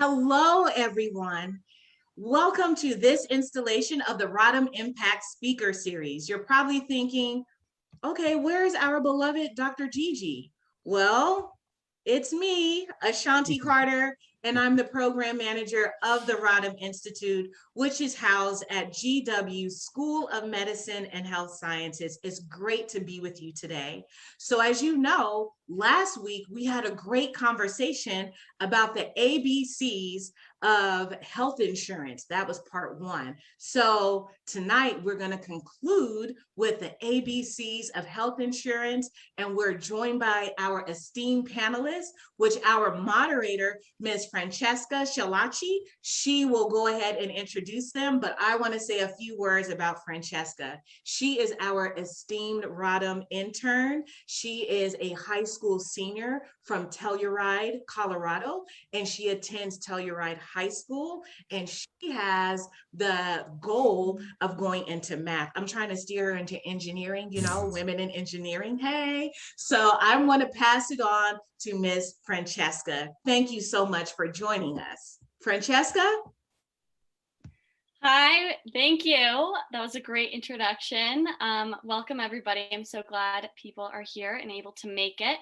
Hello, everyone. Welcome to this installation of the Rodham Impact Speaker Series. You're probably thinking, okay, where's our beloved Dr. Gigi? Well, it's me, Ashanti Carter, and I'm the program manager of the Rodham Institute, which is housed at GW School of Medicine and Health Sciences. It's great to be with you today. So as you know, last week we had a great conversation about the ABCs of health insurance. That was part one. So tonight we're going to conclude with the ABCs of health insurance, and we're joined by our esteemed panelists, which our moderator, Ms. Francesca Schillaci, she will go ahead and introduce them, but I want to say a few words about Francesca. She is our esteemed Rodham intern. She is a high school senior from Telluride, Colorado, and she attends Telluride High School, and she has the goal of going into math. I'm trying to steer her into engineering, you know, women in engineering. Hey, so I want to pass it on to Ms. Francesca. Thank you so much for joining us. Francesca? Hi, thank you. That was a great introduction. Welcome everybody. I'm so glad people are here and able to make it.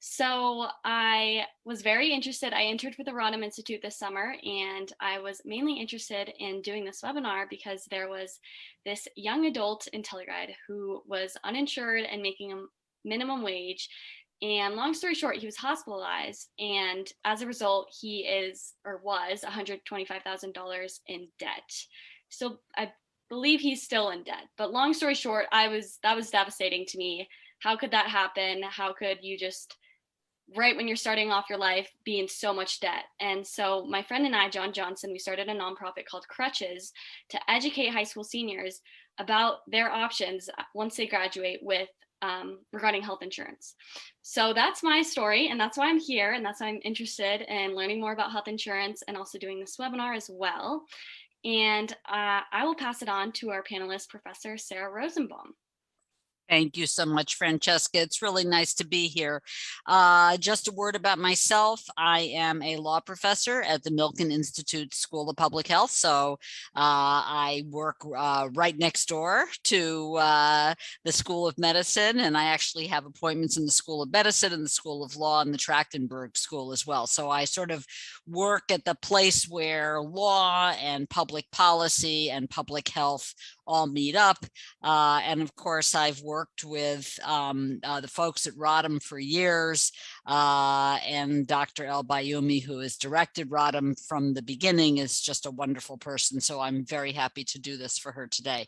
So I was very interested. I entered for the Rodham Institute this summer, and I was mainly interested in doing this webinar because there was this young adult in Telluride who was uninsured and making a minimum wage. And long story short, he was hospitalized, and as a result, he is or was $125,000 in debt. So I believe he's still in debt. But long story short, that was devastating to me. How could that happen? How could you just, right when you're starting off your life, be in so much debt? And so my friend and I, John Johnson, we started a nonprofit called Crutches to educate high school seniors about their options once they graduate with regarding health insurance. So that's my story, and that's why I'm here, and that's why I'm interested in learning more about health insurance and also doing this webinar as well. And I will pass it on to our panelist, Professor Sarah Rosenbaum. Thank you so much, Francesca. It's really nice to be here. Just a word about myself. I am a law professor at the Milken Institute School of Public Health. So I work right next door to the School of Medicine, and I actually have appointments in the School of Medicine and the School of Law and the Trachtenberg School as well. So I sort of work at the place where law and public policy and public health all meet up. And of course, I've worked with the folks at Rodham for years, and Dr. El Bayoumi, who has directed Rodham from the beginning, is just a wonderful person. So I'm very happy to do this for her today.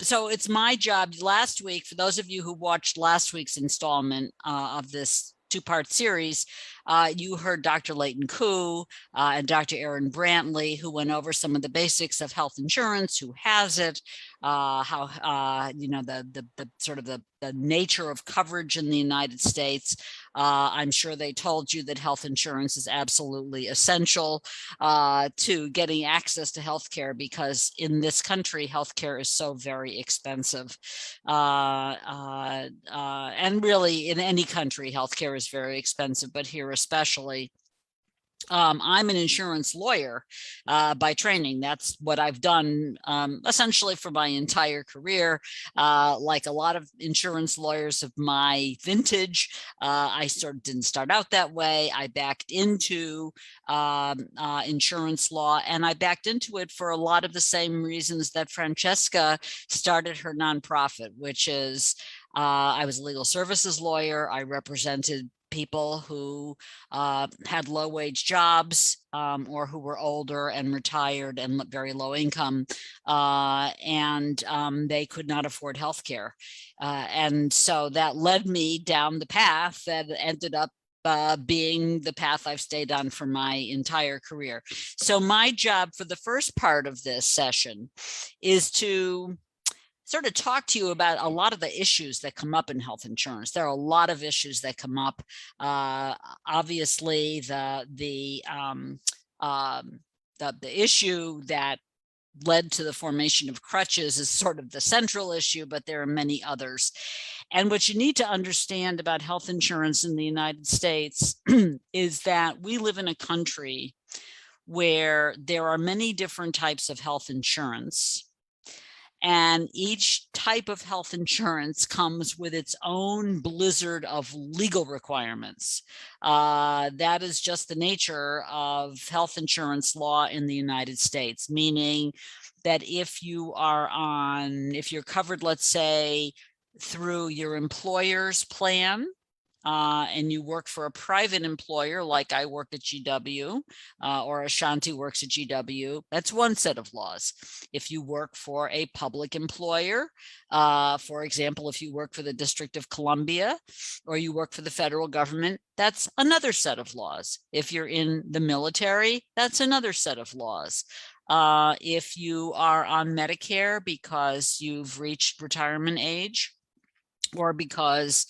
So it's my job. Last week, for those of you who watched last week's installment of this two-part series, you heard Dr. Leighton Koo and Dr. Erin Brantley, who went over some of the basics of health insurance, who has it, how you know, the sort of the nature of coverage in the United States. I'm sure they told you that health insurance is absolutely essential to getting access to healthcare, because in this country, healthcare is so very expensive. And really in any country, healthcare is very expensive, but here especially. I'm an insurance lawyer by training. That's what I've done essentially for my entire career. Like a lot of insurance lawyers of my vintage, I didn't start out that way. I backed into insurance law, and I backed into it for a lot of the same reasons that Francesca started her nonprofit, which is I was a legal services lawyer. I represented people who had low wage jobs or who were older and retired and very low income, and they could not afford health care. And so that led me down the path that ended up being the path I've stayed on for my entire career. So my job for the first part of this session is to sort of talk to you about a lot of the issues that come up in health insurance. There are a lot of issues that come up. Obviously, the issue that led to the formation of crutches is sort of the central issue, but there are many others. And what you need to understand about health insurance in the United States is that we live in a country where there are many different types of health insurance. And each type of health insurance comes with its own blizzard of legal requirements. That is just the nature of health insurance law in the United States, meaning that if you're covered, let's say, through your employer's plan, and you work for a private employer, like I work at GW, or Ashanti works at GW, that's one set of laws. If you work for a public employer, for example, if you work for the District of Columbia, or you work for the federal government, that's another set of laws. If you're in the military, that's another set of laws. If you are on Medicare because you've reached retirement age, or because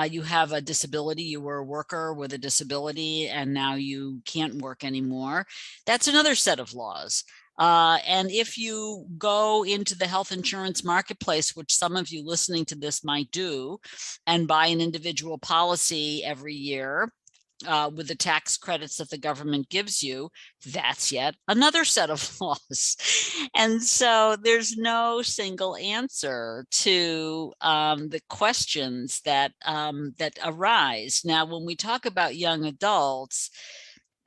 you have a disability, you were a worker with a disability and now you can't work anymore, that's another set of laws. And if you go into the health insurance marketplace, which some of you listening to this might do, and buy an individual policy every year, with the tax credits that the government gives you, that's yet another set of laws. And so there's no single answer to the questions that arise. Now, when we talk about young adults,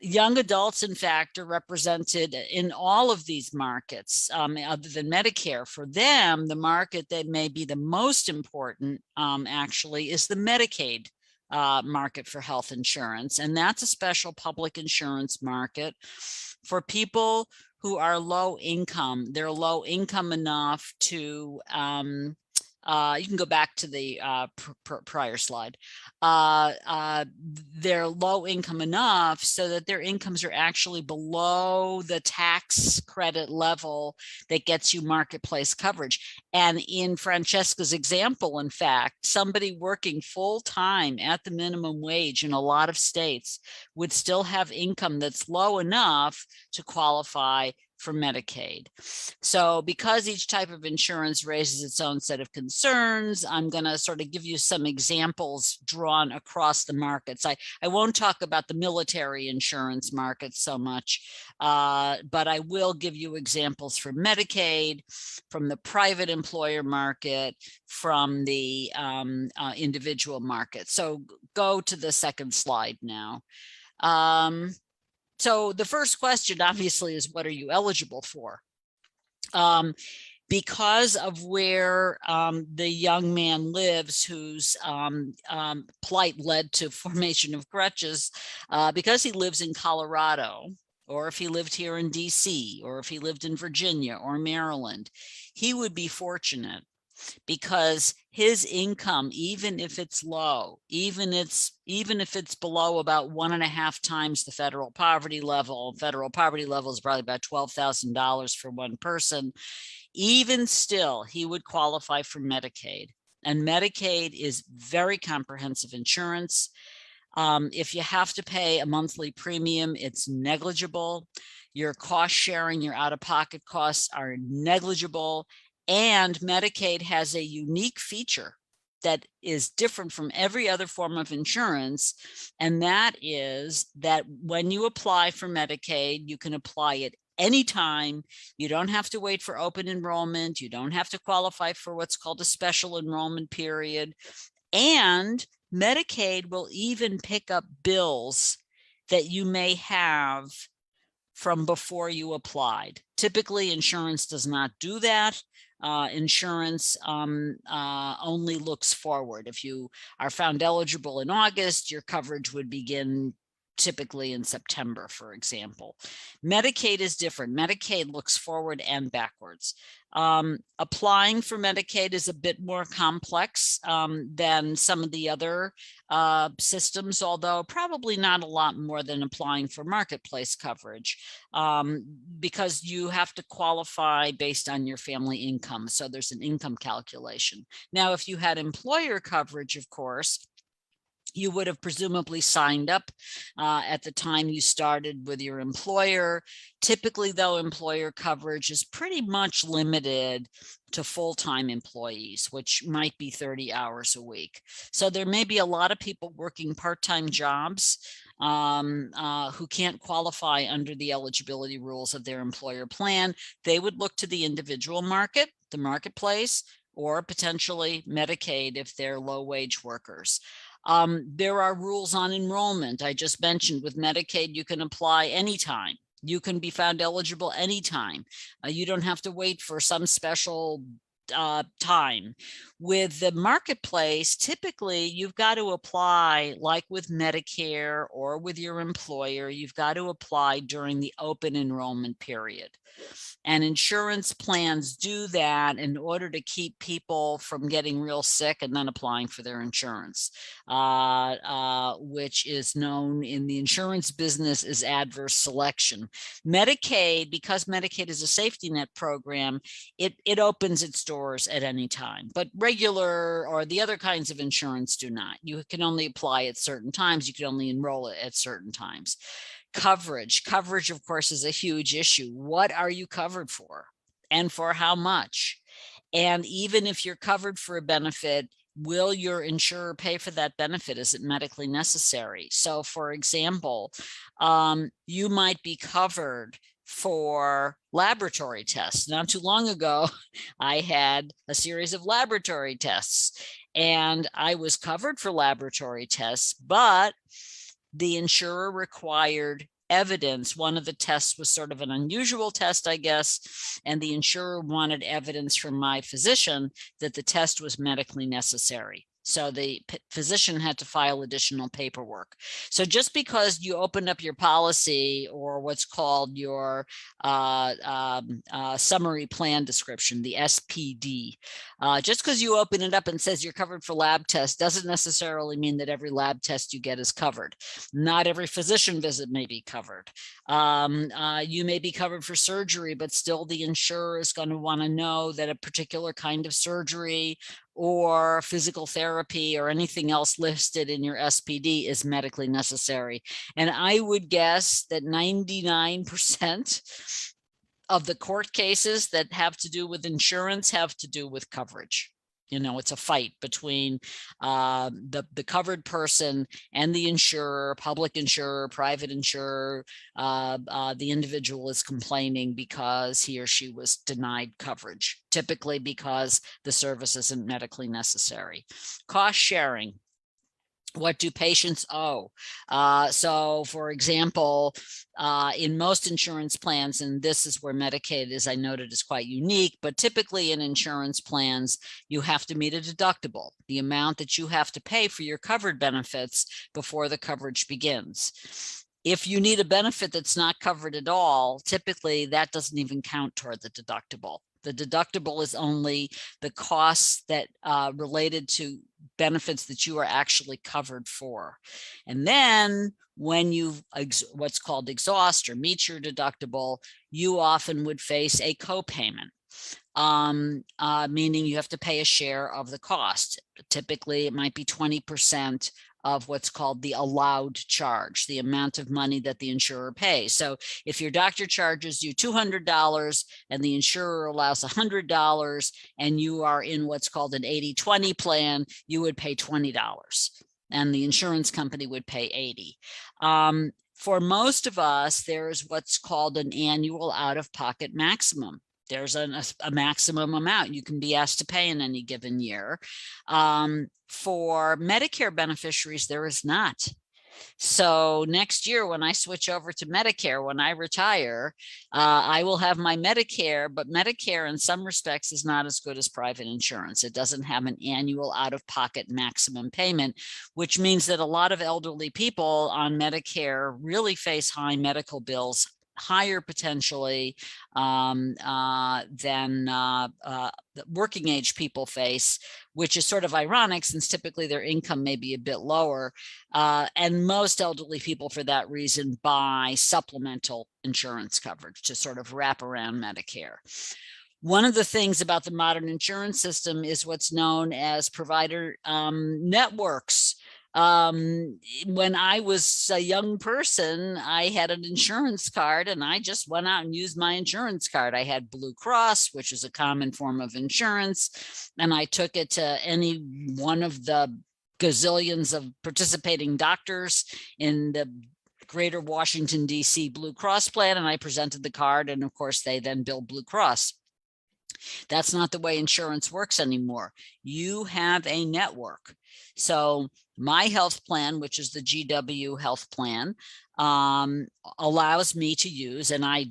in fact, are represented in all of these markets, other than Medicare. For them, the market that may be the most important, actually, is the Medicaid market for health insurance. And that's a special public insurance market for people who are low income. They're low income enough to, you can go back to the prior slide. They're low income enough so that their incomes are actually below the tax credit level that gets you marketplace coverage. And in Francesca's example, in fact, somebody working full time at the minimum wage in a lot of states would still have income that's low enough to qualify for Medicaid. So because each type of insurance raises its own set of concerns, I'm going to sort of give you some examples drawn across the markets. I won't talk about the military insurance market so much, but I will give you examples for Medicaid, from the private employer market, from the individual market. So go to the second slide now. So the first question, obviously, is what are you eligible for? Because of where the young man lives, whose plight led to formation of crutches, because he lives in Colorado, or if he lived here in DC, or if he lived in Virginia or Maryland, he would be fortunate, because his income, even if it's low, even if it's below about 1.5 times the federal poverty level is probably about $12,000 for one person, even still, he would qualify for Medicaid. And Medicaid is very comprehensive insurance. If you have to pay a monthly premium, it's negligible. Your cost sharing, your out-of-pocket costs are negligible. And Medicaid has a unique feature that is different from every other form of insurance. And that is that when you apply for Medicaid, you can apply it anytime. You don't have to wait for open enrollment. You don't have to qualify for what's called a special enrollment period. And Medicaid will even pick up bills that you may have from before you applied. Typically, insurance does not do that. Insurance only looks forward. If you are found eligible in August, your coverage would begin typically in September, for example. Medicaid is different. Medicaid looks forward and backwards. Applying for Medicaid is a bit more complex than some of the other systems, although probably not a lot more than applying for marketplace coverage, because you have to qualify based on your family income. So there's an income calculation. Now, if you had employer coverage, of course, you would have presumably signed up at the time you started with your employer. Typically, though, employer coverage is pretty much limited to full-time employees, which might be 30 hours a week. So there may be a lot of people working part-time jobs who can't qualify under the eligibility rules of their employer plan, they would look to the individual market, the marketplace, or potentially Medicaid if they're low-wage workers. There are rules on enrollment. I just mentioned with Medicaid, you can apply anytime. You can be found eligible anytime. You don't have to wait for some special time. With the marketplace, typically you've got to apply, like with Medicare or with your employer, you've got to apply during the open enrollment period. And insurance plans do that in order to keep people from getting real sick and then applying for their insurance, which is known in the insurance business as adverse selection. Medicaid, because Medicaid is a safety net program, it opens its doors at any time, but regular or the other kinds of insurance do not. You can only apply at certain times. You can only enroll it at certain times. Coverage, of course, is a huge issue. What are you covered for and for how much? And even if you're covered for a benefit, will your insurer pay for that benefit? Is it medically necessary? So for example, you might be covered for laboratory tests. Not too long ago, I had a series of laboratory tests and I was covered for laboratory tests, but the insurer required evidence. One of the tests was sort of an unusual test, I guess, and the insurer wanted evidence from my physician that the test was medically necessary. So the physician had to file additional paperwork. So just because you opened up your policy or what's called your summary plan description, the SPD, just because you open it up and says you're covered for lab tests doesn't necessarily mean that every lab test you get is covered. Not every physician visit may be covered. You may be covered for surgery, but still the insurer is going to want to know that a particular kind of surgery or physical therapy or anything else listed in your SPD is medically necessary. And I would guess that 99% of the court cases that have to do with insurance have to do with coverage. You know, it's a fight between the covered person and the insurer, public insurer, private insurer. The individual is complaining because he or she was denied coverage, typically because the service isn't medically necessary. Cost sharing. What do patients owe? So for example, in most insurance plans, and this is where Medicaid, as I noted, is quite unique, but typically in insurance plans, you have to meet a deductible, the amount that you have to pay for your covered benefits before the coverage begins. If you need a benefit that's not covered at all, typically that doesn't even count toward the deductible. The deductible is only the costs that related to benefits that you are actually covered for. And then when you what's called exhaust or meet your deductible, you often would face a copayment, meaning you have to pay a share of the cost. Typically, it might be 20% of what's called the allowed charge, the amount of money that the insurer pays. So if your doctor charges you $200 and the insurer allows $100 and you are in what's called an 80-20 plan, you would pay $20 and the insurance company would pay $80. For most of us, there is what's called an annual out-of-pocket maximum. There's a maximum amount you can be asked to pay in any given year. For Medicare beneficiaries, there is not. So next year, when I switch over to Medicare, when I retire, I will have my Medicare, but Medicare in some respects is not as good as private insurance. It doesn't have an annual out-of-pocket maximum payment, which means that a lot of elderly people on Medicare really face high medical bills, higher potentially than working age people face, which is sort of ironic since typically their income may be a bit lower. And most elderly people for that reason buy supplemental insurance coverage to sort of wrap around Medicare. One of the things about the modern insurance system is what's known as provider networks. When I was a young person, I had an insurance card and I just went out and used my insurance card. I had Blue Cross, which is a common form of insurance, and I took it to any one of the gazillions of participating doctors in the Greater Washington, D.C. Blue Cross plan, and I presented the card, and of course they then billed Blue Cross. That's not the way insurance works anymore. You have a network. So my health plan, which is the GW health plan, allows me to use, and I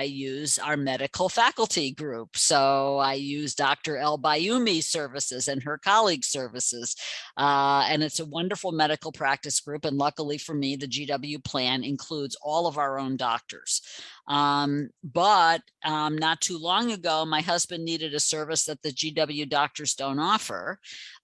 use our medical faculty group. So I use Dr. El Bayoumi's services and her colleagues' services. And it's a wonderful medical practice group. And luckily for me, the GW plan includes all of our own doctors. But not too long ago, my husband needed a service that the GW doctors don't offer.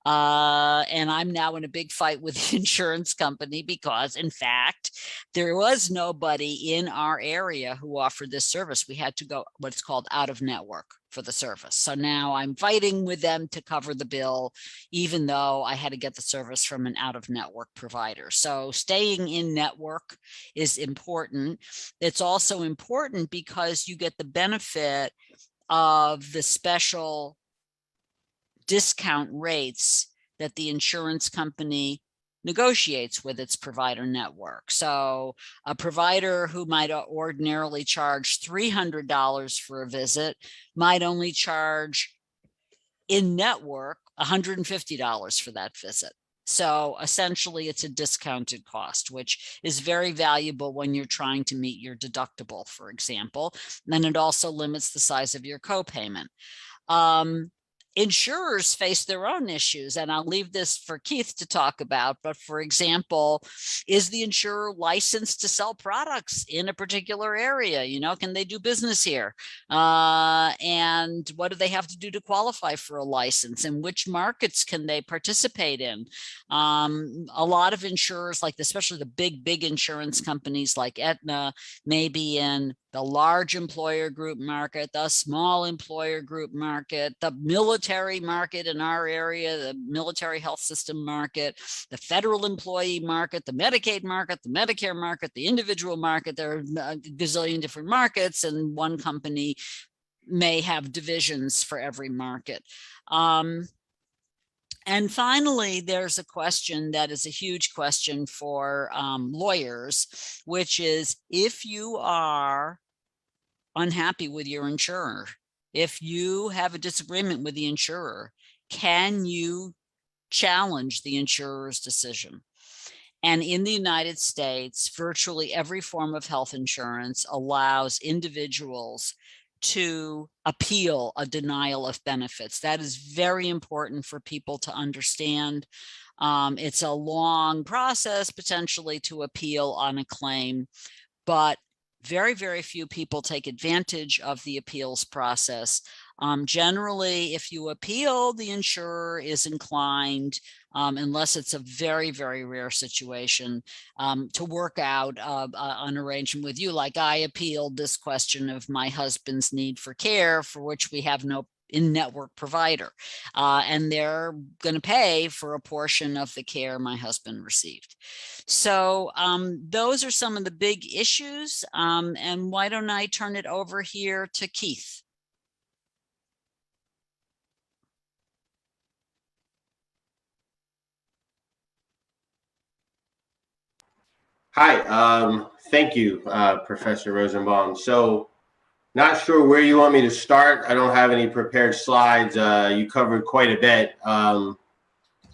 And I'm now in a big fight with the insurance company because, in fact, there was nobody in our area who offered this service. We had to go what's called out of network for the service. So now I'm fighting with them to cover the bill, even though I had to get the service from an out of network provider. So staying in network is important. It's also important because you get the benefit of the special discount rates that the insurance company negotiates with its provider network. So a provider who might ordinarily charge $300 for a visit might only charge in network $150 for that visit. So essentially it's a discounted cost, which is very valuable when you're trying to meet your deductible, for example. And it also limits the size of your copayment. Insurers face their own issues, and I'll leave this for Keith to talk about. But for example, is the insurer licensed to sell products in a particular area? You know, can they do business here? And what do they have to do to qualify for a license? And which markets can they participate in? A lot of insurers, like especially the big insurance companies like Aetna, may be in the large employer group market, the small employer group market, the military market in our area, the military health system market, the federal employee market, the Medicaid market, the Medicare market, the individual market. There are a gazillion different markets, and one company may have divisions for every market. And finally, there's a question that is a huge question for lawyers, which is if you are unhappy with your insurer, if you have a disagreement with the insurer, can you challenge the insurer's decision? And in the United States, virtually every form of health insurance allows individuals to appeal a denial of benefits. That is very important for people to understand. It's a long process potentially to appeal on a claim, but very few people take advantage of the appeals process. Generally, if you appeal, the insurer is inclined, unless it's a very rare situation, to work out an arrangement with you. Like I appealed this question of my husband's need for care, for which we have no in-network provider, and they're going to pay for a portion of the care my husband received. So those are some of the big issues, and why don't I turn it over here to Keith? Hi, thank you, Professor Rosenbaum. So not sure where you want me to start. I don't have any prepared slides. You covered quite a bit.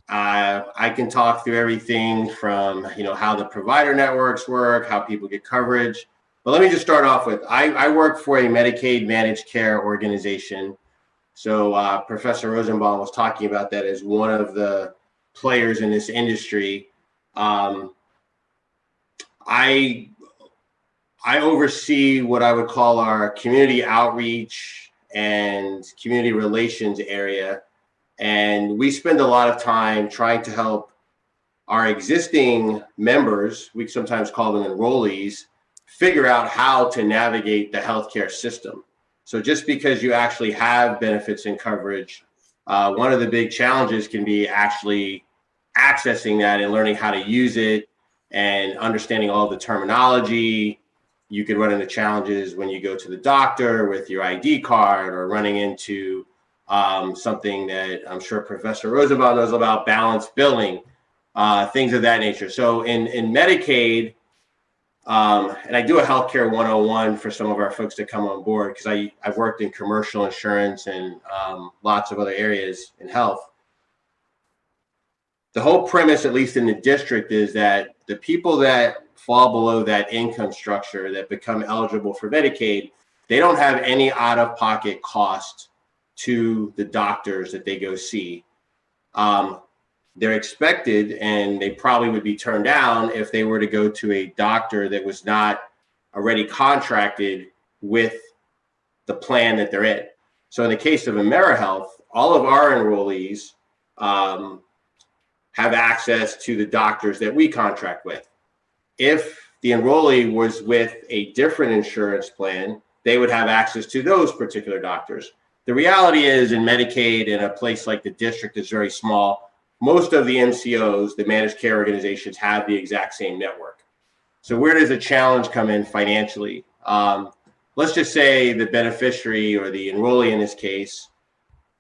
I can talk through everything from, how the provider networks work, how people get coverage. But let me just start off with, I work for a Medicaid managed care organization. So Professor Rosenbaum was talking about that as one of the players in this industry. I oversee what I would call our community outreach and community relations area. And we spend a lot of time trying to help our existing members, we sometimes call them enrollees, figure out how to navigate the healthcare system. So just because you actually have benefits and coverage, one of the big challenges can be actually accessing that and learning how to use it and understanding all the terminology. You can run into challenges when you go to the doctor with your ID card, or running into something that I'm sure Professor Rosenbaum knows about, balanced billing. things of that nature. So in Medicaid, and I do a healthcare 101 for some of our folks that come on board, because I've worked in commercial insurance and lots of other areas in health. The whole premise, at least in the district, is that the people that fall below that income structure that become eligible for Medicaid, they don't have any out-of-pocket cost to the doctors that they go see. They're expected, and they probably would be turned down if they were to go to a doctor that was not already contracted with the plan that they're in. So in the case of AmeriHealth, all of our enrollees have access to the doctors that we contract with. If the enrollee was with a different insurance plan, they would have access to those particular doctors. The reality is, in Medicaid, in a place like the district is very small, most of the MCOs, the managed care organizations, have the exact same network. So where does the challenge come in financially? Let's just say the beneficiary, or the enrollee in this case,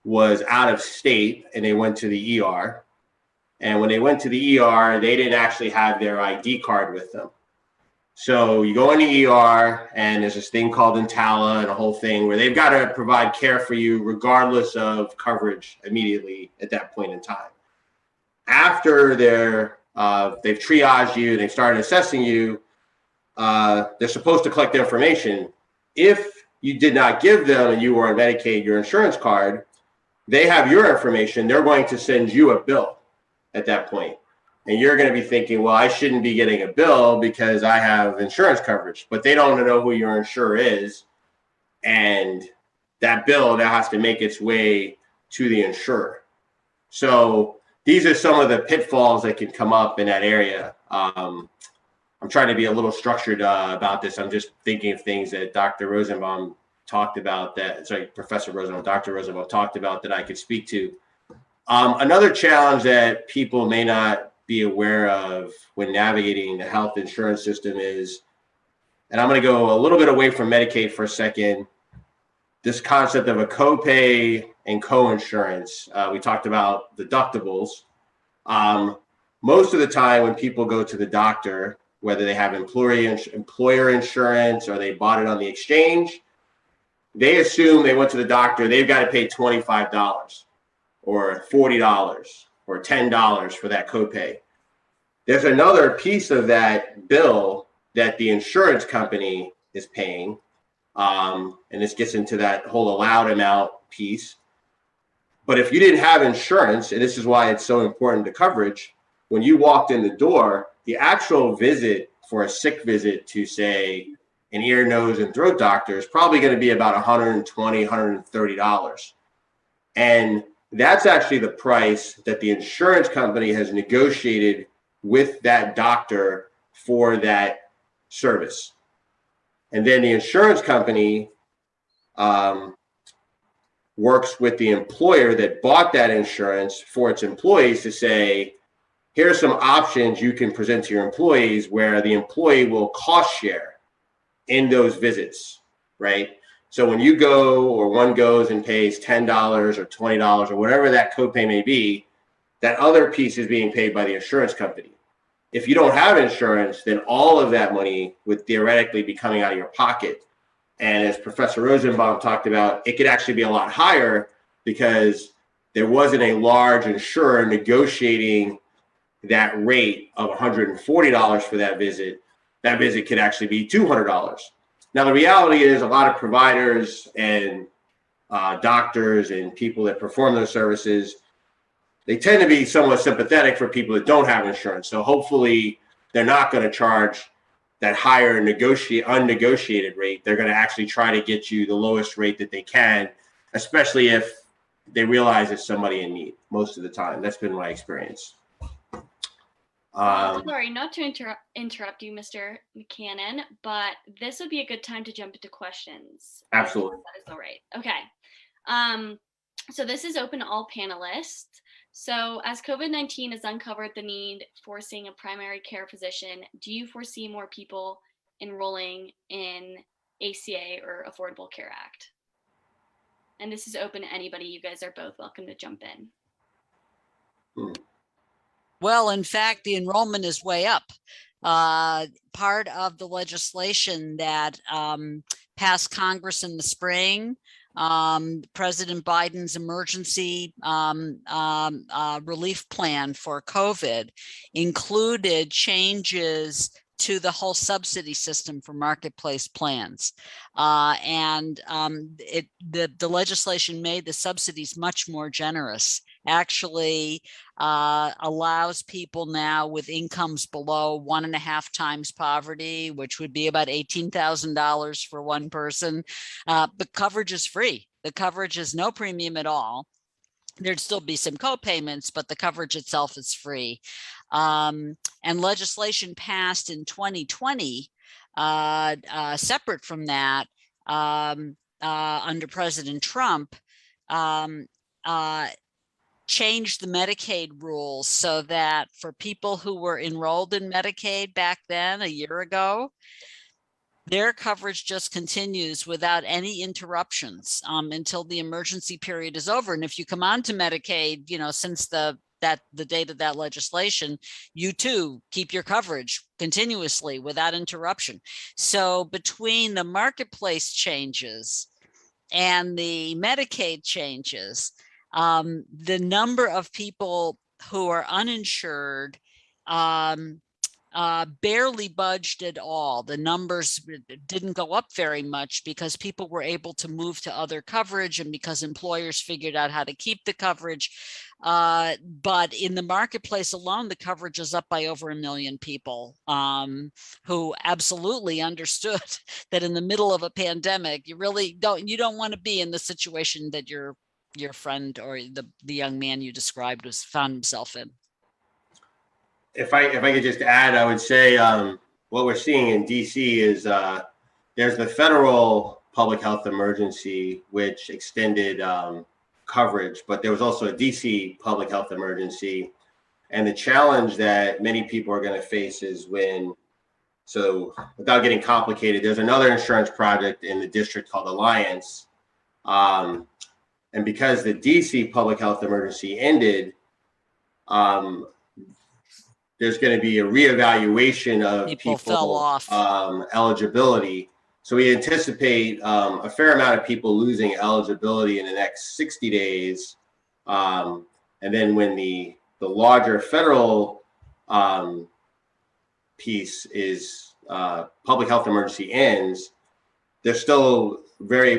was out of state and they went to the ER. And when they went to the ER, they didn't actually have their ID card with them. So you go in the ER, and there's this thing called Intala and a whole thing where they've got to provide care for you regardless of coverage immediately at that point in time. After they've triaged you, they've started assessing you, they're supposed to collect information. If you did not give them, and you were on Medicaid, your insurance card, they have your information. They're going to send you a bill at that point. And you're going to be thinking, well, I shouldn't be getting a bill because I have insurance coverage, but they don't know who your insurer is. And that bill now has to make its way to the insurer. So these are some of the pitfalls that can come up in that area. I'm trying to be a little structured about this. I'm just thinking of things that Dr. Rosenbaum talked about Professor Rosenbaum, Dr. Rosenbaum talked about that I could speak to. Another challenge that people may not be aware of when navigating the health insurance system is, and I'm going to go a little bit away from Medicaid for a second, this concept of a copay and co-insurance. We talked about deductibles. Most of the time when people go to the doctor, whether they have employer insurance or they bought it on the exchange, they assume they went to the doctor, they've got to pay $25 or $40 or $10 for that copay. There's another piece of that bill that the insurance company is paying. And this gets into that whole allowed amount piece. But if you didn't have insurance, and this is why it's so important to coverage, when you walked in the door, the actual visit for a sick visit to, say, an ear, nose, and throat doctor is probably going to be about $120, $130. And that's actually the price that the insurance company has negotiated with that doctor for that service. And then the insurance company works with the employer that bought that insurance for its employees to say, here are some options you can present to your employees where the employee will cost share in those visits, right? So when you go, or one goes and pays $10 or $20 or whatever that copay may be, that other piece is being paid by the insurance company. If you don't have insurance, then all of that money would theoretically be coming out of your pocket. And as Professor Rosenbaum talked about, it could actually be a lot higher because there wasn't a large insurer negotiating that rate of $140 for that visit. That visit could actually be $200. Now, the reality is a lot of providers and doctors and people that perform those services, they tend to be somewhat sympathetic for people that don't have insurance. So hopefully they're not going to charge that higher unnegotiated rate. They're going to actually try to get you the lowest rate that they can, especially if they realize it's somebody in need most of the time. That's been my experience. Sorry, not to interrupt you, Mr. McCannon, but this would be a good time to jump into questions. Absolutely. That is all right. Okay. So this is open to all panelists. So as COVID-19 has uncovered the need for seeing a primary care physician, do you foresee more people enrolling in ACA or Affordable Care Act? And this is open to anybody. You guys are both welcome to jump in. Well, in fact, the enrollment is way up. Part of the legislation that passed Congress in the spring, President Biden's emergency relief plan for COVID included changes to the whole subsidy system for marketplace plans. The legislation made the subsidies much more generous. Actually allows people now with incomes below 1.5 times poverty, which would be about $18,000 for one person. The coverage is free. The coverage is no premium at all. There'd still be some co-payments, but the coverage itself is free. And legislation passed in 2020, separate from that, under President Trump, changed the Medicaid rules so that for people who were enrolled in Medicaid back then, a year ago, their coverage just continues without any interruptions until the emergency period is over. And if you come on to Medicaid, since the date of that legislation, you too keep your coverage continuously without interruption. So between the marketplace changes and the Medicaid changes, the number of people who are uninsured barely budged at all. The numbers didn't go up very much because people were able to move to other coverage and because employers figured out how to keep the coverage. But in the marketplace alone, the coverage is up by over 1 million people who absolutely understood that in the middle of a pandemic, you don't want to be in the situation that your friend or the young man you described found himself in. If I could just add, I would say what we're seeing in DC is there's the federal public health emergency, which extended coverage, but there was also a DC public health emergency. And the challenge that many people are going to face is so without getting complicated, there's another insurance project in the district called Alliance. And because the DC public health emergency ended, there's going to be a reevaluation of people fell off eligibility. So we anticipate a fair amount of people losing eligibility in the next 60 days. And then when the larger federal piece is public health emergency ends, there's still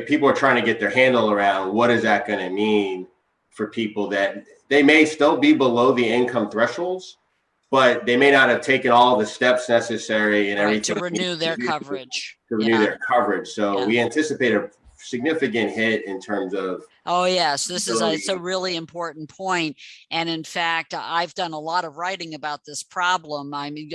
people are trying to get their handle around what is that going to mean for people that they may still be below the income thresholds, but they may not have taken all the steps necessary and everything to renew their coverage. So we anticipate a significant hit in terms of. Oh yes, it's a really important point. And in fact, I've done a lot of writing about this problem. I mean,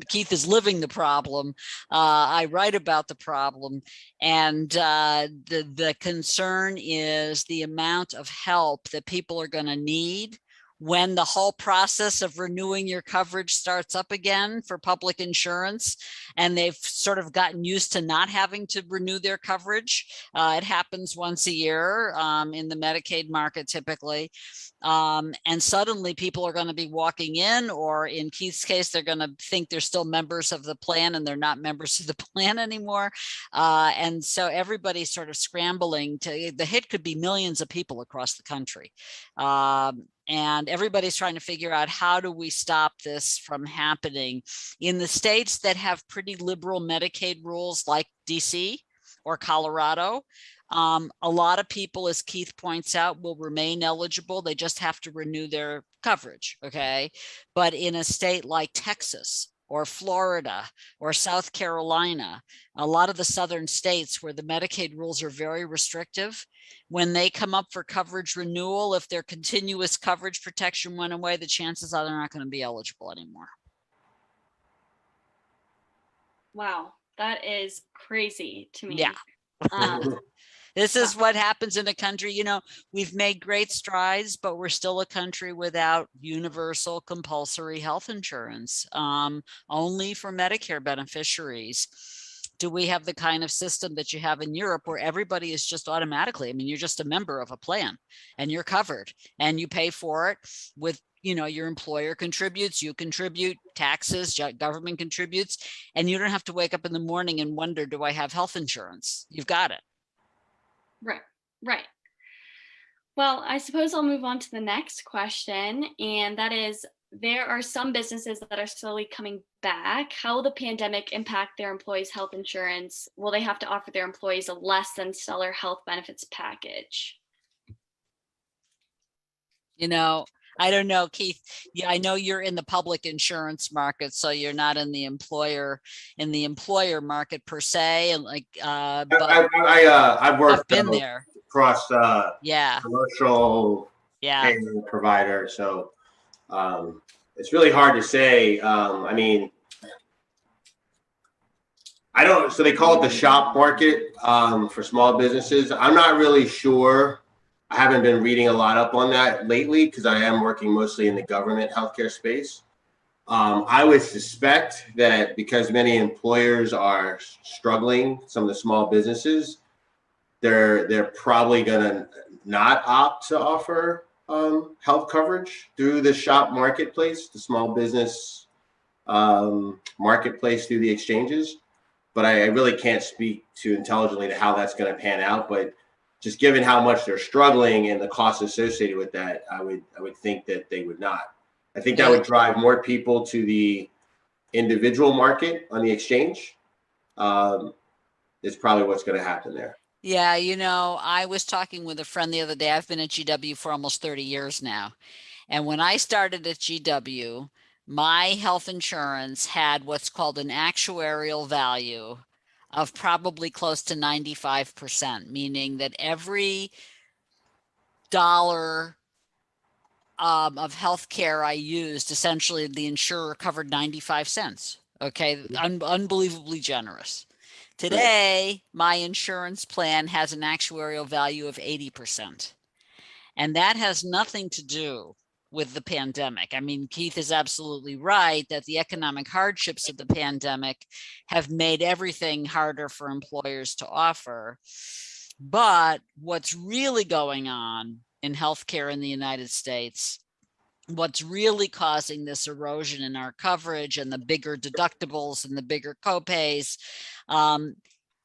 Keith is living the problem. I write about the problem, and the concern is the amount of help that people are going to need when the whole process of renewing your coverage starts up again for public insurance, and they've sort of gotten used to not having to renew their coverage. It happens once a year in the Medicaid market typically. And suddenly people are going to be walking in, or in Keith's case, they're going to think they're still members of the plan and they're not members of the plan anymore. And so everybody's sort of scrambling the hit could be millions of people across the country. And everybody's trying to figure out, how do we stop this from happening? In the states that have pretty liberal Medicaid rules like DC or Colorado, a lot of people, as Keith points out, will remain eligible. They just have to renew their coverage, okay? But in a state like Texas or Florida or South Carolina, a lot of the southern states where the Medicaid rules are very restrictive, when they come up for coverage renewal, if their continuous coverage protection went away, the chances are they're not going to be eligible anymore. Wow, that is crazy to me. Yeah. This is what happens in a country. We've made great strides, but we're still a country without universal compulsory health insurance, only for Medicare beneficiaries. Do we have the kind of system that you have in Europe where everybody is just automatically, you're just a member of a plan and you're covered and you pay for it with your employer contributes, you contribute, taxes, government contributes, and you don't have to wake up in the morning and wonder, do I have health insurance? You've got it. Right, right. Well, I suppose I'll move on to the next question, and that is, there are some businesses that are slowly coming back. How will the pandemic impact their employees' health insurance? Will they have to offer their employees a less than stellar health benefits package? I don't know, Keith. Yeah, I know you're in the public insurance market, so you're not in the employer market per se. And but I've worked I've been there. across Yeah. commercial Yeah. payer provider, so it's really hard to say. I mean, I don't. So they call it the shop market for small businesses. I'm not really sure. I haven't been reading a lot up on that lately because I am working mostly in the government healthcare space. I would suspect that because many employers are struggling, some of the small businesses, they're probably gonna not opt to offer health coverage through the shop marketplace, the small business marketplace through the exchanges. But I really can't speak too intelligently to how that's going to pan out. But just given how much they're struggling and the costs associated with that, I would think that they would not. I think that would drive more people to the individual market on the exchange. Is probably what's going to happen there. Yeah, I was talking with a friend the other day. I've been at GW for almost 30 years now. And when I started at GW, my health insurance had what's called an actuarial value of probably close to 95%, meaning that every dollar of healthcare I used, essentially the insurer covered 95 cents. Okay, unbelievably generous. Today, my insurance plan has an actuarial value of 80%. And that has nothing to do with the pandemic. I mean, Keith is absolutely right that the economic hardships of the pandemic have made everything harder for employers to offer. But what's really going on in healthcare in the United States, what's really causing this erosion in our coverage and the bigger deductibles and the bigger copays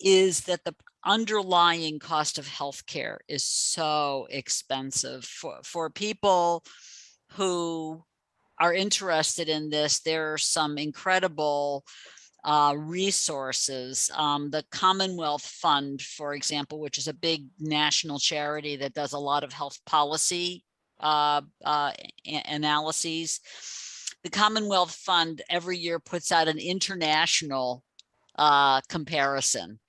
is that the underlying cost of healthcare is so expensive for people who are interested in this. There are some incredible resources. The Commonwealth Fund, for example, which is a big national charity that does a lot of health policy analyses. The Commonwealth Fund every year puts out an international comparison.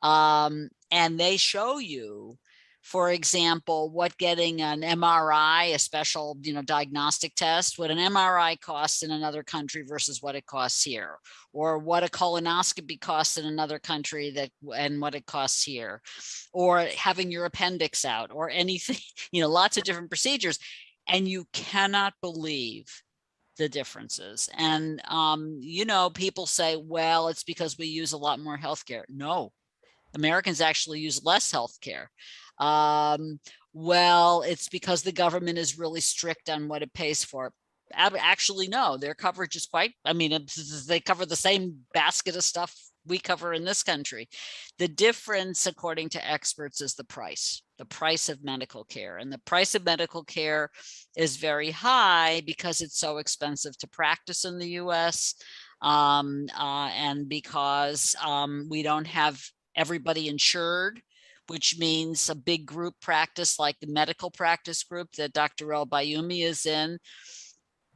And they show you, for example, what getting an MRI, a special, diagnostic test, what an MRI costs in another country versus what it costs here, or what a colonoscopy costs in another country and what it costs here, or having your appendix out, or anything, lots of different procedures. And you cannot believe the differences. And, people say, well, it's because we use a lot more healthcare. No, Americans actually use less healthcare. Well, it's because the government is really strict on what it pays for. Actually, no, their coverage is they cover the same basket of stuff we cover in this country. The difference, according to experts, is the price of medical care. And the price of medical care is very high because it's so expensive to practice in the US. And because we don't have everybody insured, which means a big group practice like the medical practice group that Dr. El Bayoumi is in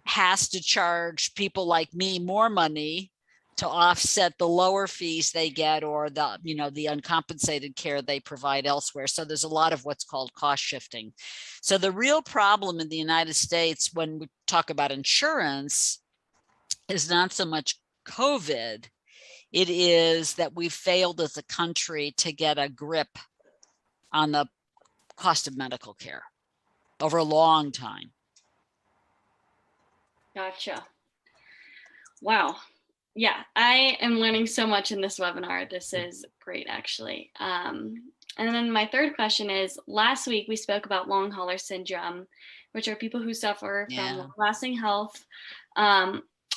has to charge people like me more money to offset the lower fees they get or the uncompensated care they provide elsewhere. So there's a lot of what's called cost shifting. So the real problem in the United States when we talk about insurance is not so much COVID. It is that we've failed as a country to get a grip on the cost of medical care over a long time. Gotcha. Wow. Yeah, I am learning so much in this webinar. This is great, actually. And then my third question is, last week we spoke about Longhaul Syndrome. which are people who suffer Yeah. from long-lasting health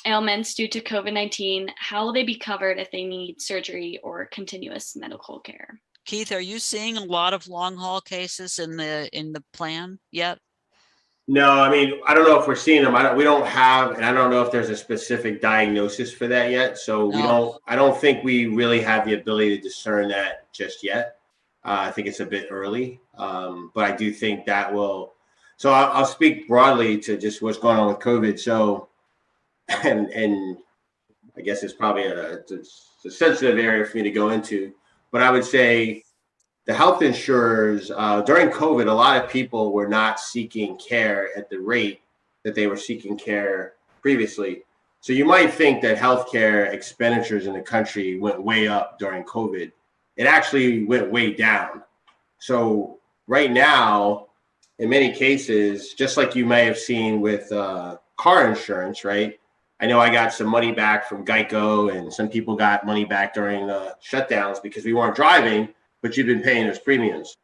ailments due to COVID-19, how will they be covered if they need surgery or continuous medical care? Keith, are you seeing a lot of long haul cases in the plan yet? No, I mean, I don't know if we're seeing them. We don't have, and I don't know if there's a specific diagnosis for that yet. So No. I don't think we really have the ability to discern that just yet. I think it's a bit early, but I do think that will. So I'll speak broadly to just what's going on with COVID. So, and I guess it's probably it's a sensitive area for me to go into, but I would say the health insurers during COVID, a lot of people were not seeking care at the rate that they were seeking care previously. So you might think that healthcare expenditures in the country went way up during COVID. It actually went way down. So right now, in many cases, just like you may have seen with car insurance, right? I know I got some money back from Geico, and some people got money back during the shutdowns because we weren't driving, but you've been paying those premiums.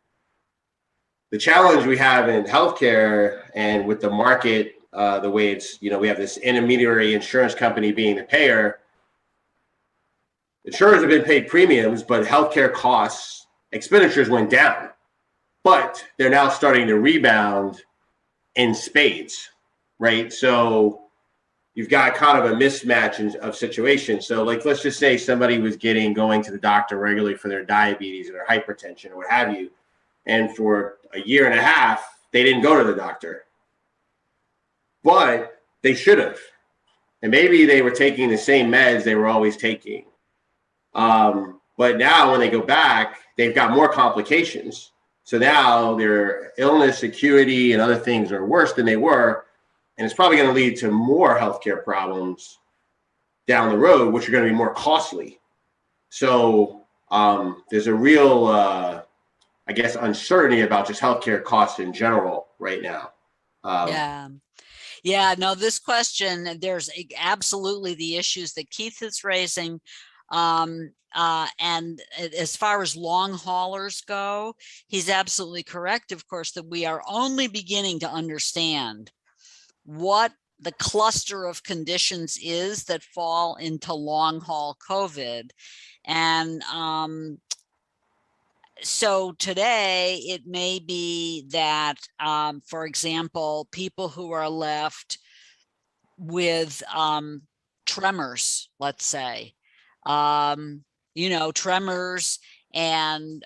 The challenge we have in healthcare and with the market, the way it's, we have this intermediary insurance company being the payer. Insurers have been paid premiums, but healthcare costs, expenditures went down, but they're now starting to rebound in spades, right? So you've got kind of a mismatch of situations. So like, let's just say somebody was going to the doctor regularly for their diabetes or their hypertension or what have you. And for a year and a half, they didn't go to the doctor, but they should have. And maybe they were taking the same meds they were always taking. But now when they go back, they've got more complications. So now their illness acuity and other things are worse than they were. And it's probably going to lead to more healthcare problems down the road, which are going to be more costly. So there's a real, I guess, uncertainty about just healthcare costs in general right now. Yeah, no, this question, there's absolutely the issues that Keith is raising. And as far as long haulers go, he's absolutely correct, of course, that we are only beginning to understand what the cluster of conditions is that fall into long haul COVID. And so today it may be that, for example, people who are left with tremors, let's say, tremors and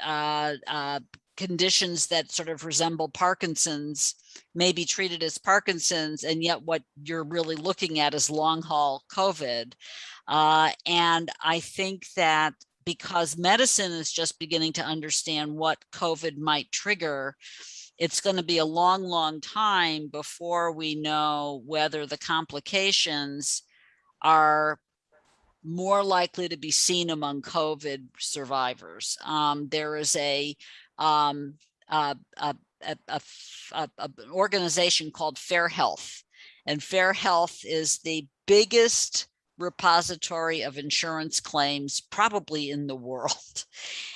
conditions that sort of resemble Parkinson's may be treated as Parkinson's, and yet what you're really looking at is long haul COVID. And I think that because medicine is just beginning to understand what COVID might trigger, it's going to be a long, long time before we know whether the complications are more likely to be seen among COVID survivors. There is an organization called Fair Health, and Fair Health is the biggest repository of insurance claims probably in the world.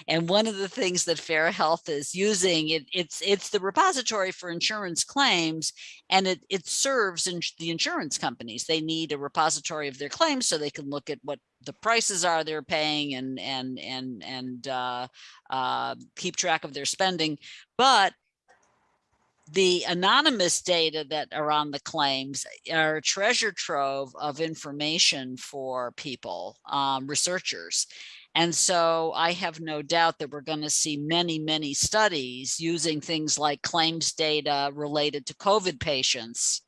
And one of the things that Fair Health is using, it's the repository for insurance claims, and it serves the insurance companies. They need a repository of their claims so they can look at what the prices are they're paying and keep track of their spending. But the anonymous data that are on the claims are a treasure trove of information for people, researchers. And so I have no doubt that we're going to see many, many studies using things like claims data related to COVID patients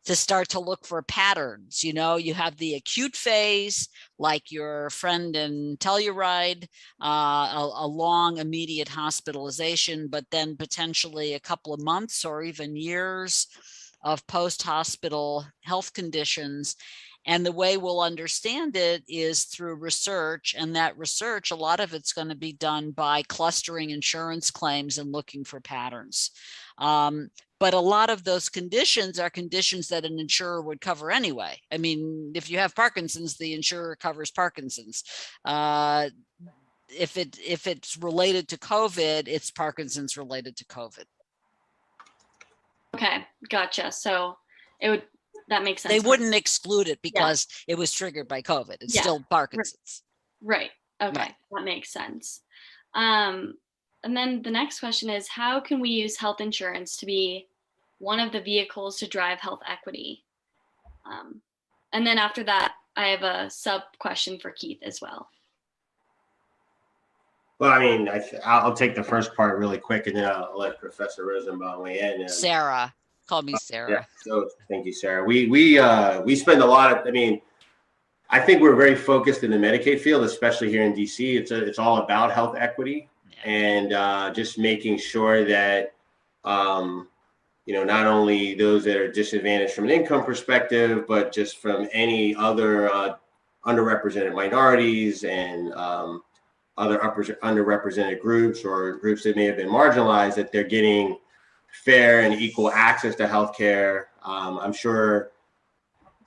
to start to look for patterns. You have the acute phase, like your friend in Telluride, a long immediate hospitalization, but then potentially a couple of months or even years of post-hospital health conditions. And the way we'll understand it is through research, and that research, a lot of it's going to be done by clustering insurance claims and looking for patterns. But a lot of those conditions are conditions that an insurer would cover anyway. I mean, if you have Parkinson's, the insurer covers Parkinson's. If it's related to COVID, it's Parkinson's related to COVID. Okay, gotcha. So that makes sense. They wouldn't exclude it because it was triggered by COVID. It's still Parkinson's. Right. Okay, Right. that makes sense. And then the next question is, how can we use health insurance to be one of the vehicles to drive health equity? And then after that, I have a sub question for Keith as well. Well, I mean, I'll take the first part really quick, and then I'll let Professor Rosenbaum weigh in. Sarah, call me Sarah. Yeah. So thank you, Sarah. We spend a lot of. I mean, I think we're very focused in the Medicaid field, especially here in DC. It's all about health equity and just making sure that not only those that are disadvantaged from an income perspective, but just from any other underrepresented minorities and other underrepresented groups or groups that may have been marginalized, that they're getting fair and equal access to healthcare. I'm sure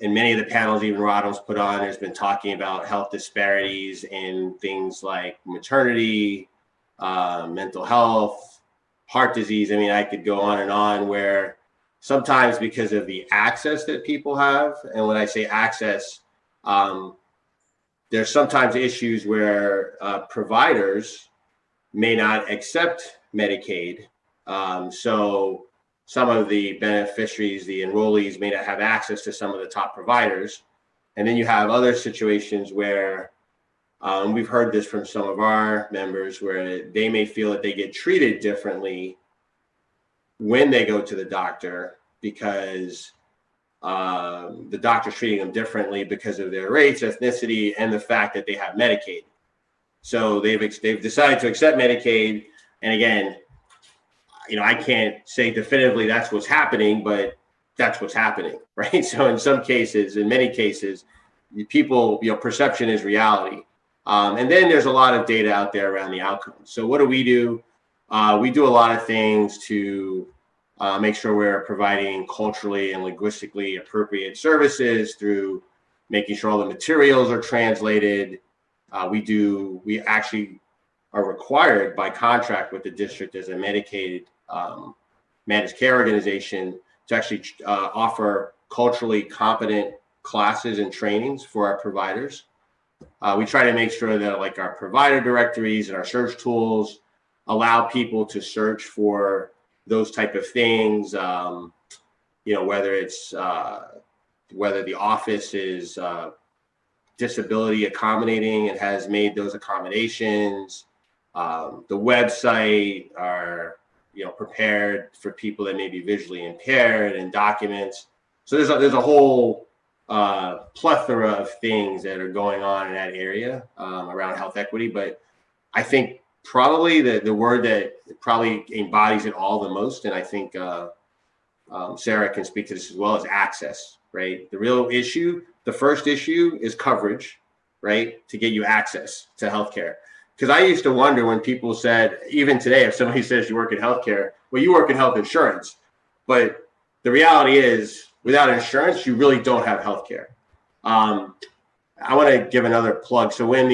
in many of the panels, even Rodham's put on, there's been talking about health disparities in things like maternity, mental health, heart disease. I mean, I could go on where sometimes because of the access that people have, and when I say access, there's sometimes issues where providers may not accept Medicaid. So some of the beneficiaries, the enrollees, may not have access to some of the top providers. And then you have other situations where we've heard this from some of our members, where they may feel that they get treated differently when they go to the doctor because the doctor's treating them differently because of their race, ethnicity, and the fact that they have Medicaid. So they've decided to accept Medicaid. And again, I can't say definitively that's what's happening, but that's what's happening, right? So in many cases, people, perception is reality. And then there's a lot of data out there around the outcomes. So what do? We do a lot of things to make sure we're providing culturally and linguistically appropriate services through making sure all the materials are translated. We actually are required by contract with the district as a Medicaid managed care organization to actually offer culturally competent classes and trainings for our providers. We try to make sure that like our provider directories and our search tools allow people to search for those type of things, whether the office is disability accommodating and has made those accommodations. The website are prepared for people that may be visually impaired, and documents. So there's a whole plethora of things that are going on in that area around health equity. But I think probably the word that probably embodies it all the most, and I think Sarah can speak to this as well, is access, right? The real issue, the first issue is coverage, right? To get you access to healthcare. Because I used to wonder when people said, even today, if somebody says you work in healthcare, well, you work in health insurance. But the reality is, without insurance, you really don't have healthcare. I want to give another plug. So when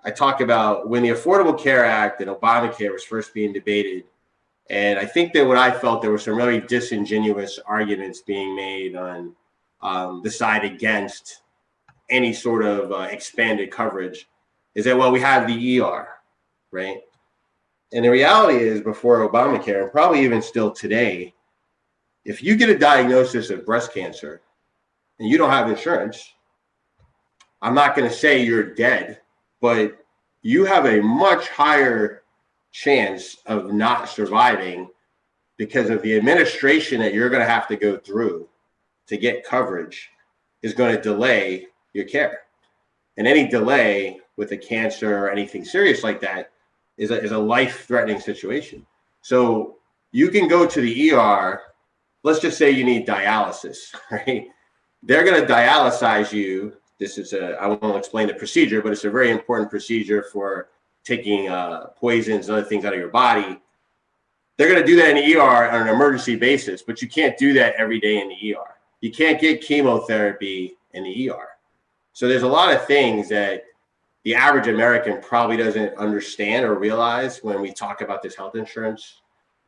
I talk about when the Affordable Care Act and Obamacare was first being debated, and I think that what I felt there were some really disingenuous arguments being made on the side against any sort of expanded coverage, is that, well, we have the ER, right? And the reality is, before Obamacare, and probably even still today, if you get a diagnosis of breast cancer and you don't have insurance, I'm not going to say you're dead, but you have a much higher chance of not surviving because of the administration that you're going to have to go through to get coverage is going to delay your care. And any delay with a cancer or anything serious like that is a life-threatening situation. So you can go to the ER. Let's just say you need dialysis, right? They're going to dialysize you. This is I won't explain the procedure, but it's a very important procedure for taking poisons and other things out of your body. They're going to do that in the ER on an emergency basis, but you can't do that every day in the ER. You can't get chemotherapy in the ER. So there's a lot of things that the average American probably doesn't understand or realize when we talk about this health insurance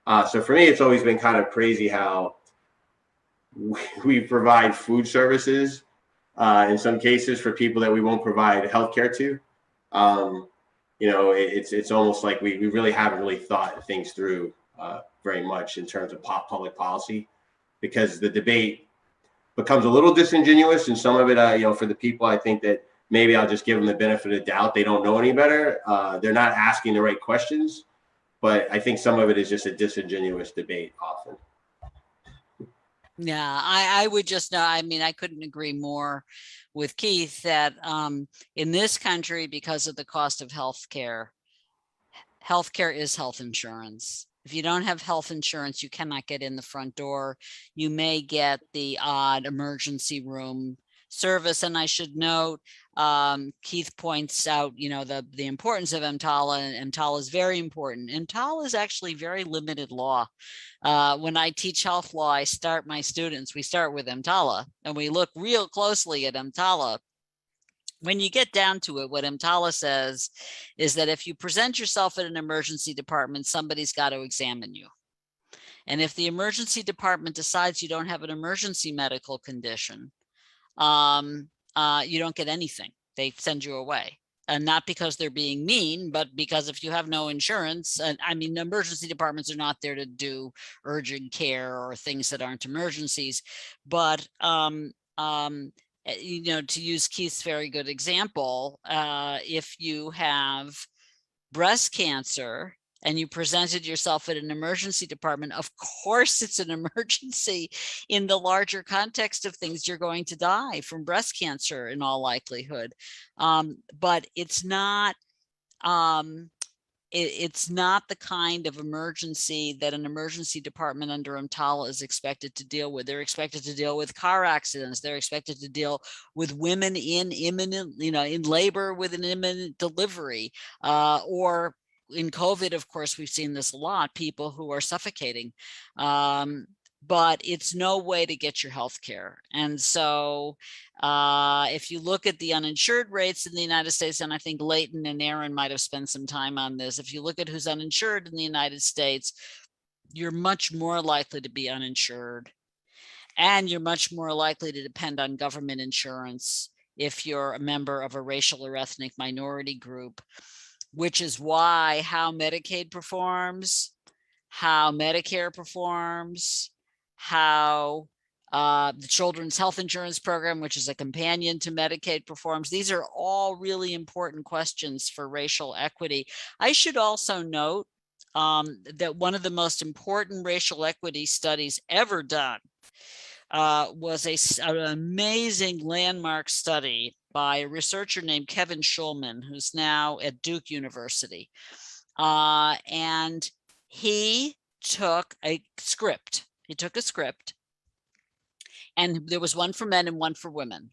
So for me, it's always been kind of crazy how we provide food services in some cases for people that we won't provide healthcare to. It's almost like we really haven't really thought things through very much in terms of public policy, because the debate becomes a little disingenuous, and some of it, for the people, I think that maybe I'll just give them the benefit of the doubt. They don't know any better. They're not asking the right questions, but I think some of it is just a disingenuous debate often. Yeah, I would just know, I mean, I couldn't agree more with Keith that in this country, because of the cost of healthcare is health insurance. If you don't have health insurance, you cannot get in the front door. You may get the odd emergency room service. And I should note, Keith points out, the importance of EMTALA, and EMTALA is very important. EMTALA is actually very limited law. When I teach health law, we start with EMTALA, and we look real closely at EMTALA. When you get down to it, what EMTALA says is that if you present yourself at an emergency department, somebody's got to examine you. And if the emergency department decides you don't have an emergency medical condition, you don't get anything. They send you away. And not because they're being mean, but because if you have no insurance, and I mean, emergency departments are not there to do urgent care or things that aren't emergencies, but to use Keith's very good example, if you have breast cancer and you presented yourself at an emergency department, of course it's an emergency. In the larger context of things, you're going to die from breast cancer in all likelihood. But it's not it's not the kind of emergency that an emergency department under EMTALA is expected to deal with. They're expected to deal with car accidents. They're expected to deal with women in labor with an imminent delivery, or in COVID, of course, we've seen this a lot, people who are suffocating. But it's no way to get your health care. And so if you look at the uninsured rates in the United States, and I think Leighton and Aaron might have spent some time on this, if you look at who's uninsured in the United States, you're much more likely to be uninsured. And you're much more likely to depend on government insurance if you're a member of a racial or ethnic minority group, which is why how Medicaid performs, how Medicare performs, how the Children's Health Insurance Program, which is a companion to Medicaid, performs. These are all really important questions for racial equity. I should also note that one of the most important racial equity studies ever done was an amazing landmark study by a researcher named Kevin Schulman, who's now at Duke University. And he took a script. And there was one for men and one for women.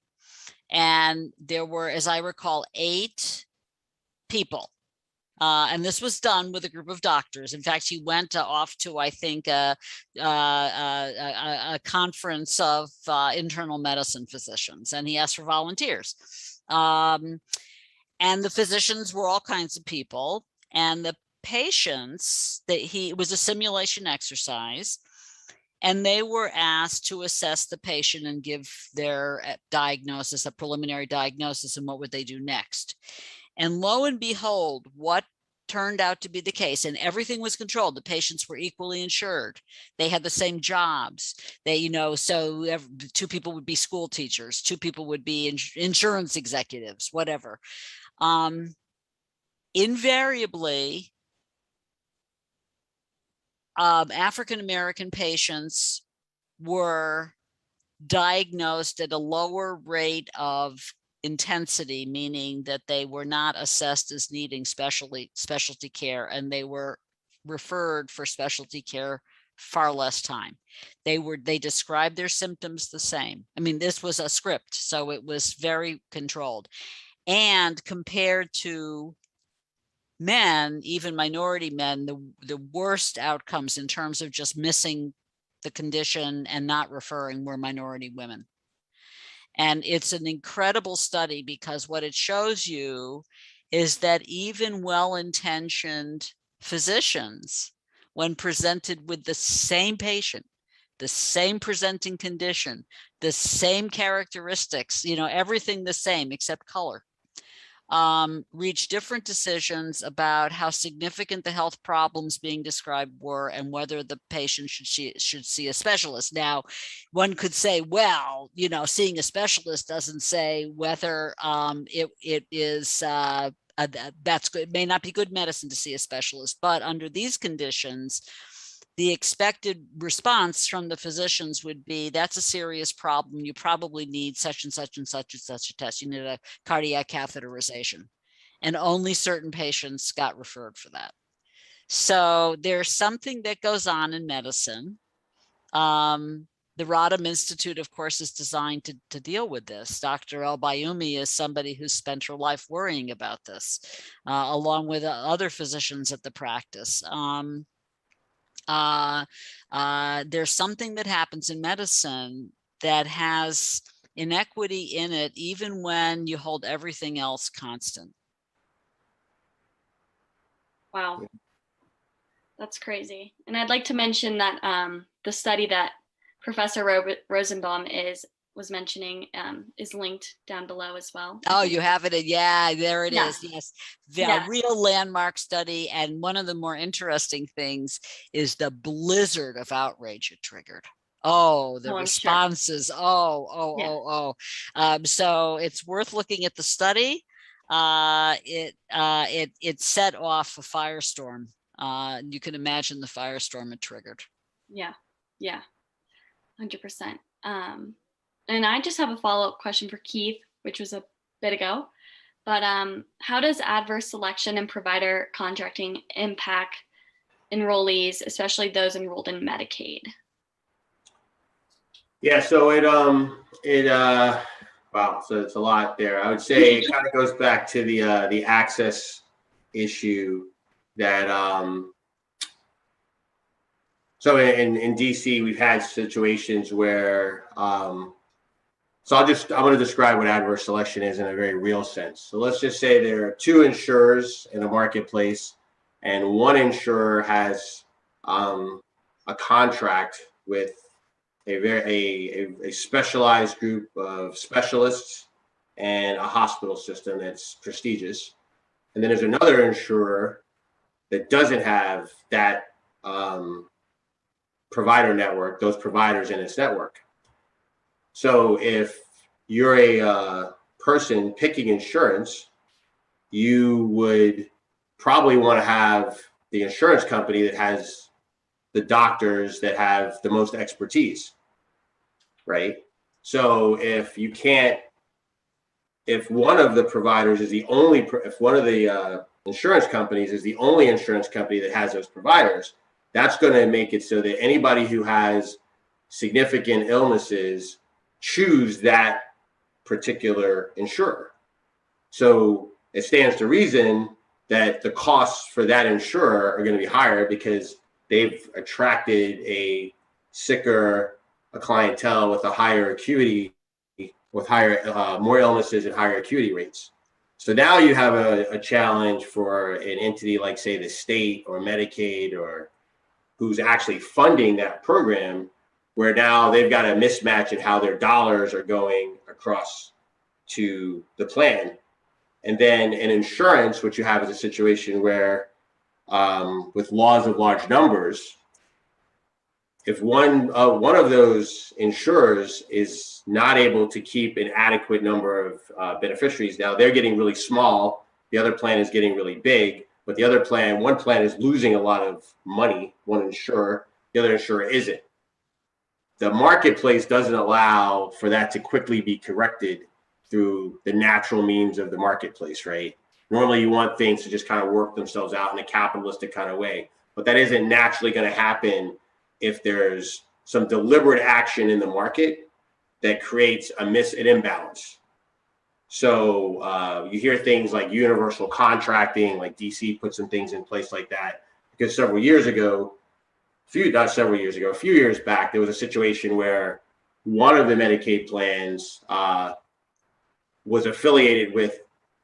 And there were, as I recall, 8 people. And this was done with a group of doctors. In fact, he went off to, I think, a conference of internal medicine physicians, and he asked for volunteers. And the physicians were all kinds of people. And the patients, it was a simulation exercise, and they were asked to assess the patient and give their diagnosis, a preliminary diagnosis, and what would they do next. And lo and behold, what turned out to be the case, and everything was controlled. The patients were equally insured. They had the same jobs. So 2 people would be school teachers, 2 people would be insurance executives, whatever. Invariably, African-American patients were diagnosed at a lower rate of intensity, meaning that they were not assessed as needing specialty care, and they were referred for specialty care far less time. They described their symptoms the same. I mean, this was a script, so it was very controlled. And compared to men, even minority men, the worst outcomes in terms of just missing the condition and not referring were minority women. And it's an incredible study, because what it shows you is that even well-intentioned physicians when presented with the same patient, the same presenting condition, the same characteristics, everything the same except color, reach different decisions about how significant the health problems being described were and whether the patient should see a specialist. Now, one could say, well, seeing a specialist doesn't say whether it is that's good. It may not be good medicine to see a specialist, but under these conditions, the expected response from the physicians would be, that's a serious problem. You probably need such and such and such and such a test. You need a cardiac catheterization. And only certain patients got referred for that. So there's something that goes on in medicine. The Rodham Institute, of course, is designed to deal with this. Dr. El-Bayoumi is somebody who's spent her life worrying about this, along with other physicians at the practice. There's something that happens in medicine that has inequity in it, even when you hold everything else constant. Wow, that's crazy. And I'd like to mention that the study that Professor Rosenbaum was mentioning is linked down below as well. Oh, you have it. Yeah, there it Yeah. is. Yes. The real landmark study. And one of the more interesting things is the blizzard of outrage it triggered. Oh, the responses. Sure. So it's worth looking at the study. It set off a firestorm. You can imagine the firestorm it triggered. Yeah. 100%. And I just have a follow-up question for Keith, which was a bit ago, but how does adverse selection and provider contracting impact enrollees, especially those enrolled in Medicaid? Yeah, so wow, so it's a lot there. I would say it kind of goes back to the access issue that so in DC we've had situations where so I'm going to describe what adverse selection is in a very real sense. So let's just say there are two insurers in a marketplace, and one insurer has a contract with a specialized group of specialists and a hospital system that's prestigious. And then there's another insurer that doesn't have that provider network, those providers in its network. So if you're a person picking insurance, you would probably want to have the insurance company that has the doctors that have the most expertise, right? So if one of the providers is if one of the insurance companies is the only insurance company that has those providers, that's going to make it so that anybody who has significant illnesses choose that particular insurer. So it stands to reason that the costs for that insurer are going to be higher because they've attracted a clientele with a higher acuity, with more illnesses and higher acuity rates. So now you have a challenge for an entity like, say, the state or Medicaid, or who's actually funding that program, where now they've got a mismatch in how their dollars are going across to the plan. And then in insurance, what you have is a situation where with laws of large numbers, if one of those insurers is not able to keep an adequate number of beneficiaries, now they're getting really small, the other plan is getting really big, but one plan is losing a lot of money, one insurer, the other insurer isn't. The marketplace doesn't allow for that to quickly be corrected through the natural means of the marketplace, right? Normally you want things to just kind of work themselves out in a capitalistic kind of way, but that isn't naturally going to happen if there's some deliberate action in the market that creates an imbalance. So you hear things like universal contracting, like DC put some things in place like that, because a few years back, there was a situation where one of the Medicaid plans was affiliated with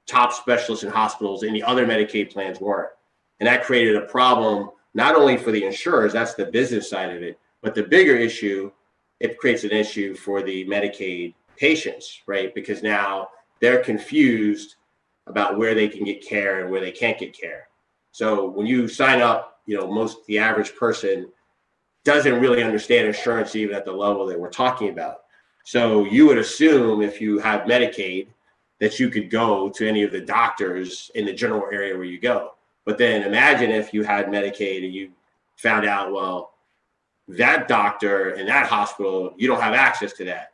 top specialists in hospitals and the other Medicaid plans weren't. And that created a problem not only for the insurers, that's the business side of it, but the bigger issue, it creates an issue for the Medicaid patients, right? Because now they're confused about where they can get care and where they can't get care. So when you sign up, the average person doesn't really understand insurance even at the level that we're talking about. So you would assume if you have Medicaid that you could go to any of the doctors in the general area where you go. But then imagine if you had Medicaid and you found out, well, that doctor in that hospital, you don't have access to that,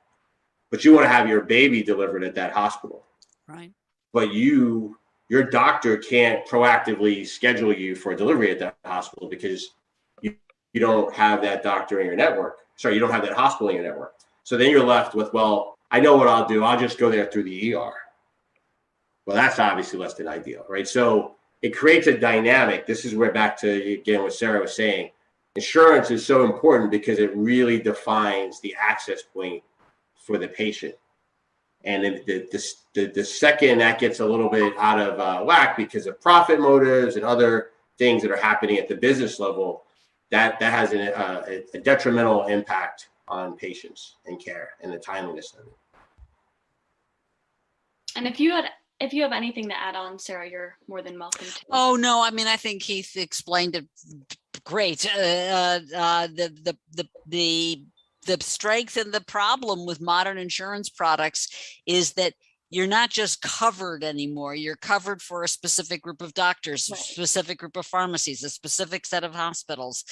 but you want to have your baby delivered at that hospital. Right. But your doctor can't proactively schedule you for a delivery at that hospital because you don't have that doctor in your network. Sorry, you don't have that hospital in your network. So then you're left with, well, I know what I'll do. I'll just go there through the ER. Well, that's obviously less than ideal, right? So it creates a dynamic. This is where back to, again, what Sarah was saying. Insurance is so important because it really defines the access point for the patient. And the second that gets a little bit out of whack because of profit motives and other things that are happening at the business level, that has a detrimental impact on patients and care and the timeliness of it. And if you have anything to add on, Sarah, you're more than welcome to. Oh, no, I mean, I think Keith explained it great. The strength and the problem with modern insurance products is that you're not just covered anymore. You're covered for a specific group of doctors, Right. a specific group of pharmacies, a specific set of hospitals,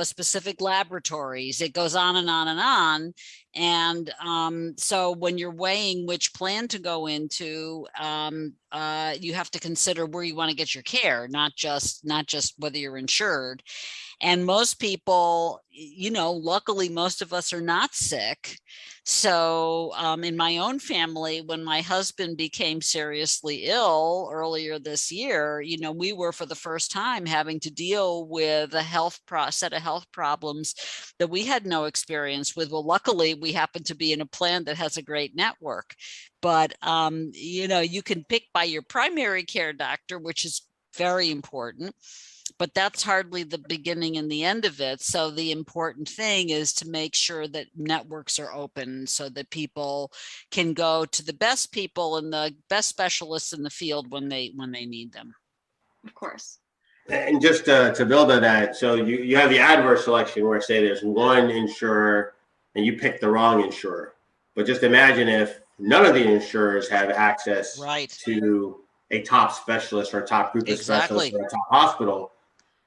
specific laboratories. It goes on and on and on. And so when you're weighing which plan to go into, you have to consider where you want to get your care, not just whether you're insured. And most people, luckily, most of us are not sick. So in my own family, when my husband became seriously ill earlier this year, we were for the first time having to deal with a set of health problems that we had no experience with. Well, luckily, we happen to be in a plan that has a great network. But, you can pick by your primary care doctor, which is very important. But that's hardly the beginning and the end of it. So the important thing is to make sure that networks are open so that people can go to the best people and the best specialists in the field when they need them. Of course. And just to build on that, so you have the adverse selection where, say, there's one insurer and you pick the wrong insurer. But just imagine if none of the insurers have access to a top specialist or a top group of specialists or a top hospital.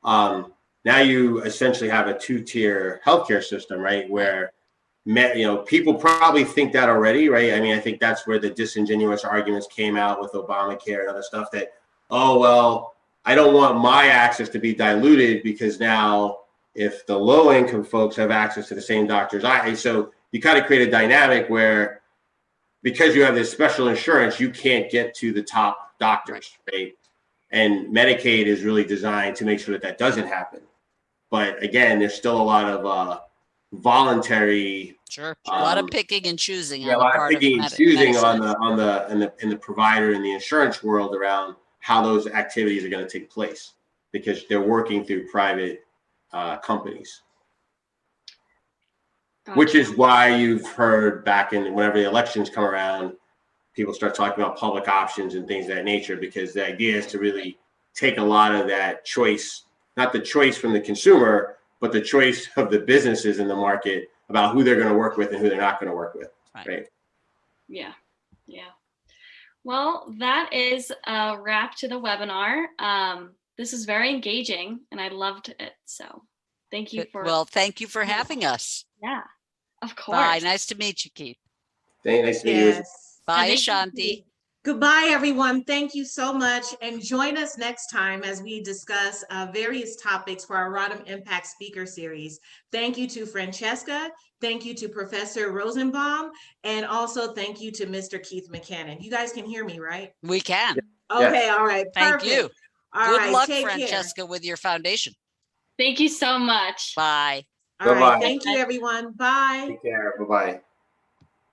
Now you essentially have a two-tier healthcare system, right? Where, people probably think that already, right? I mean, I think that's where the disingenuous arguments came out with Obamacare and other stuff that, oh, well, I don't want my access to be diluted because now if the low-income folks have access to the same doctors, so you kind of create a dynamic where because you have this special insurance, you can't get to the top doctors, right? And Medicaid is really designed to make sure that doesn't happen. But again, there's still a lot of voluntary. Sure, a lot of picking and choosing. Yeah, a lot of picking and choosing in the provider and the insurance world around how those activities are going to take place because they're working through private companies. Gotcha. Which is why you've heard back in whenever the elections come around, people start talking about public options and things of that nature, because the idea is to really take a lot of that choice, not the choice from the consumer, but the choice of the businesses in the market about who they're going to work with and who they're not going to work with. Right. Yeah. Well, that is a wrap to the webinar. This is very engaging and I loved it. So thank you thank you for having us. Yeah, of course. Bye. Nice to meet you, Keith. Nice to meet you. Bye, Ashanti. Goodbye, everyone. Thank you so much. And join us next time as we discuss various topics for our Rodham Impact Speaker Series. Thank you to Francesca. Thank you to Professor Rosenbaum. And also thank you to Mr. Keith McCannon. You guys can hear me, right? We can. Okay, all right. Thank you. Good luck, Francesca, with your foundation. Tall Thank you so much. Bye. All right. Thank you, everyone. Bye. Take care. Bye-bye.